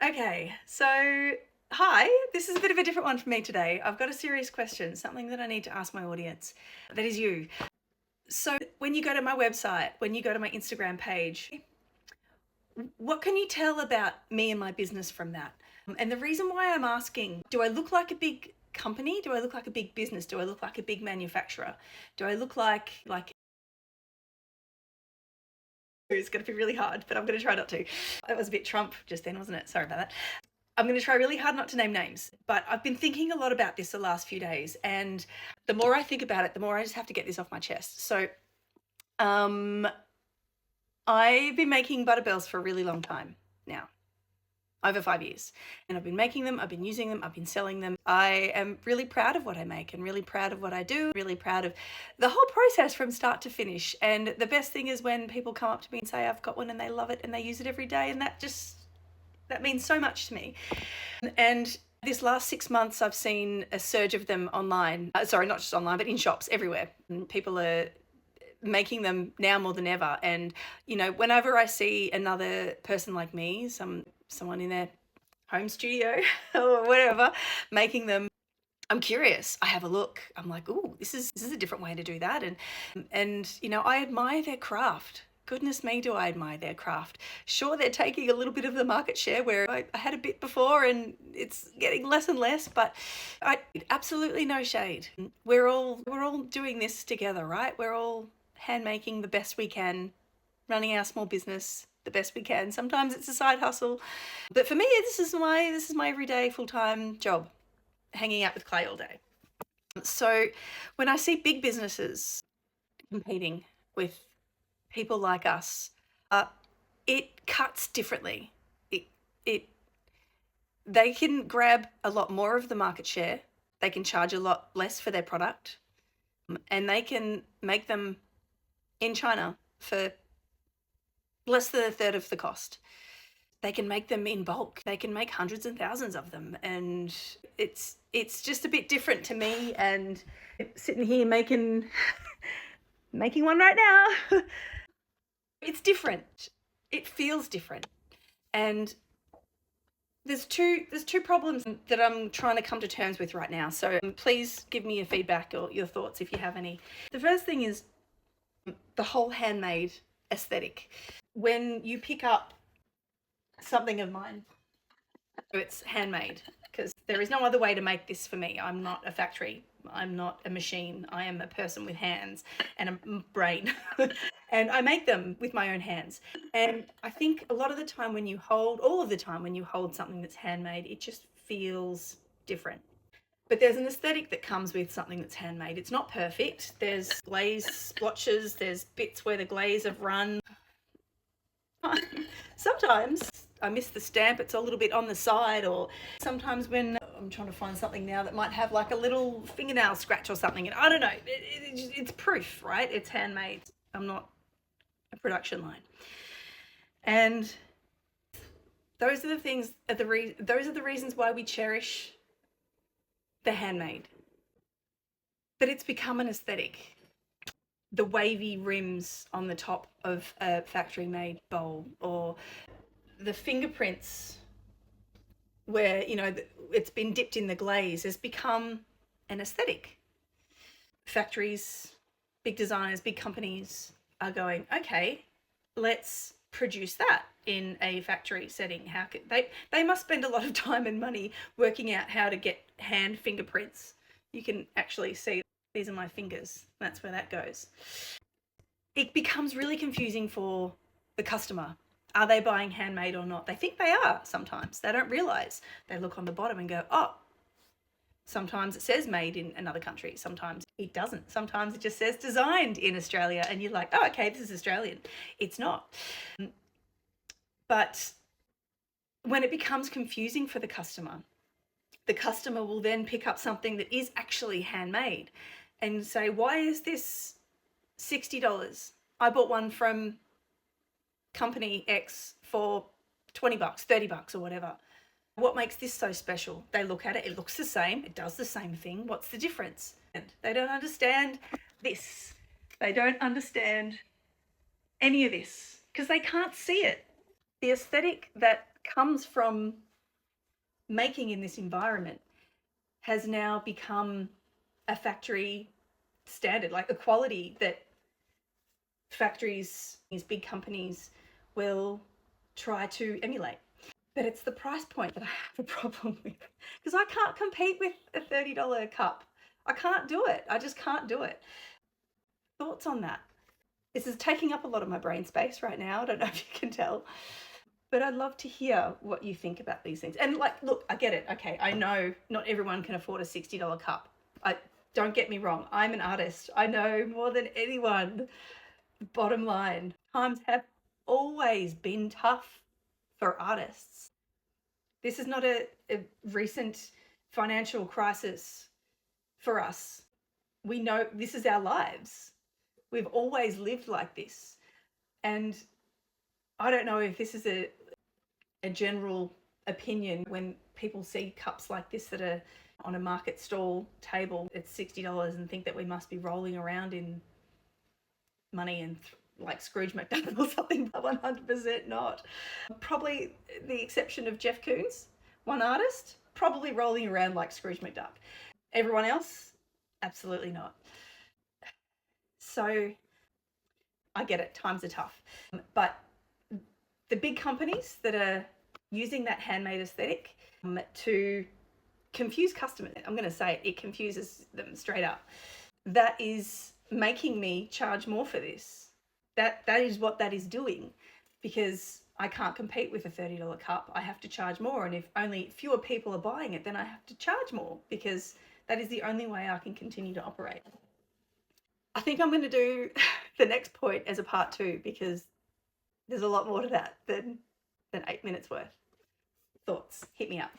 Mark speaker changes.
Speaker 1: Okay, so hi, this is a bit of a different one for me today. I've got a serious question, something that I need to ask my audience. That is you. So, when you go to my website, when you go to my Instagram page, what can you tell about me and my business from that? And the reason why I'm asking, do I look like a big company? Do I look like a big business? Do I look like a big manufacturer? Do I look like it's going to be really hard, but I'm going to try not to. That was a bit Trump just then, wasn't it? Sorry about that. I'm going to try really hard not to name names, but I've been thinking a lot about this the last few days. And the more I think about it, the more I just have to get this off my chest. So, um, I've been making butter bells for a really long time now, over 5 years. And I've been making them, I've been using them, I've been selling them. I am really proud of what I make and really proud of what I do, really proud of the whole process from start to finish. And the best thing is when people come up to me and say, I've got one and they love it and they use it every day. And that means so much to me. And this last 6 months, I've seen a surge of them online. Sorry, not just online, but in shops everywhere. And people are making them now more than ever. And, whenever I see another person like me, someone in their home studio or whatever, making them, I'm curious. I have a look. I'm like, ooh, this is a different way to do that. And I admire their craft. Goodness me, do I admire their craft. Sure, they're taking a little bit of the market share where I had a bit before and it's getting less and less, but I absolutely no shade. We're all doing this together, right? We're all hand making the best we can, running our small business the best we can. Sometimes it's a side hustle, but for me, this is my everyday full-time job, hanging out with clay all day. So when I see big businesses competing with people like us, uh, it cuts differently. It, it, they can grab a lot more of the market share. They can charge a lot less for their product, and they can make them in China for less than a third of the cost. They can make them in bulk. They can make hundreds and thousands of them, and it's just a bit different to me. And sitting here making one right now, it's different. It feels different, and there's two problems that I'm trying to come to terms with right now. So please give me your feedback or your thoughts if you have any. The first thing is the whole handmade aesthetic. When you pick up something of mine, it's handmade because there is no other way to make this for me. I'm not a factory. I'm not a machine. I am a person with hands and a brain. And I make them with my own hands. And I think all of the time when you hold something that's handmade, it just feels different. But there's an aesthetic that comes with something that's handmade. It's not perfect. There's glaze splotches, there's bits where the glaze have run. Sometimes I miss the stamp, it's a little bit on the side, or sometimes when I'm trying to find something now that might have like a little fingernail scratch or something, and I don't know, it's proof, right? It's handmade. I'm not a production line. And those are the things, those are the reasons why we cherish the handmade. But it's become an aesthetic. The wavy rims on the top of a factory made bowl, or the fingerprints where it's been dipped in the glaze, has become an aesthetic. Factories, big designers, big companies are going, okay, let's produce that in a factory setting. How could they must spend a lot of time and money working out how to get hand fingerprints. You can actually see these are my fingers. That's where that goes. It becomes really confusing for the customer. Are they buying handmade or not? They think they are sometimes. They don't realize. They look on the bottom and go, oh, sometimes it says made in another country. Sometimes it doesn't. Sometimes it just says designed in Australia. And you're like, oh, okay, this is Australian. It's not. But when it becomes confusing for the customer will then pick up something that is actually handmade and say, why is this $60? I bought one from company X for $20, $30 or whatever. What makes this so special? They look at it, it looks the same, it does the same thing. What's the difference? And they don't understand this. They don't understand any of this because they can't see it. The aesthetic that comes from making in this environment has now become a factory standard, like a quality that factories, these big companies, will try to emulate. But it's the price point that I have a problem with, because I can't compete with a $30 cup. I can't do it. I just can't do it. Thoughts on that? This is taking up a lot of my brain space right now. I don't know if you can tell. But I'd love to hear what you think about these things. And like, look, I get it. Okay, I know not everyone can afford a $60 cup. Don't get me wrong. I'm an artist. I know more than anyone. Bottom line, times have always been tough for artists. This is not a recent financial crisis for us. We know this is our lives. We've always lived like this. And I don't know if this is a general opinion when people see cups like this that are on a market stall table at $60 and think that we must be rolling around in money and like Scrooge McDuck or something, but 100% not. Probably the exception of Jeff Koons, one artist, probably rolling around like Scrooge McDuck. Everyone else, absolutely not. So I get it, times are tough. But the big companies that are using that handmade aesthetic to confuse customers, I'm going to say it confuses them straight up. That is making me charge more for this. That is what that is doing, because I can't compete with a $30 cup. I have to charge more, and if only fewer people are buying it, then I have to charge more, because that is the only way I can continue to operate. I think I'm going to do the next point as a part 2, because there's a lot more to that than 8 minutes worth. Thoughts? Hit me up.